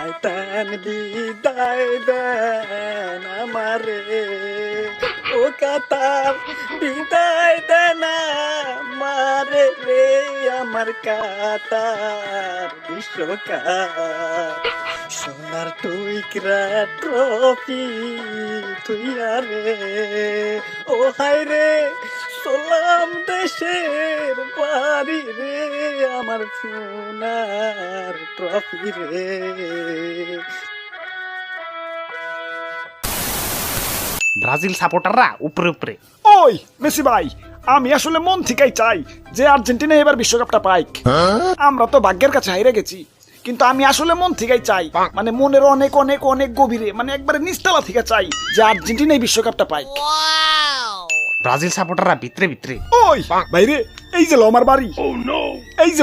শয়তান বিদায় দেন আমারে, ও কাতার বিদায় দেন আমারে রে, আমার কাতার বিশ্বকাপ সোনার টুইকরা ট্রফি তুই আরে, ও হায় রে সোলাম দেশের বাড়ি রে, আমার সোনার ট্রফি রে। ব্রাজিল সাপোর্টাররা উপরে উপরে। ওই মেসি ভাই, আমি আসলে মন থেকেই চাই যে আর্জেন্টিনা এবার বিশ্বকাপটা পাইক। আমরা তো ভাগ্যের কাছে হাইরে গেছি, কিন্তু আমি আসলে মন থেকেই চাই, মানে মনের অনেক অনেক অনেক গভীরে, মানে একবারে নিচতলা থেকে চাই যে আর্জেন্টিনা এই বিশ্বকাপটা পাইক। ব্রাজিল সাপোর্টাররা ভিতরে ভিতরে। ওই বাইরে, এই যে লো আমার বাড়ি, এই যে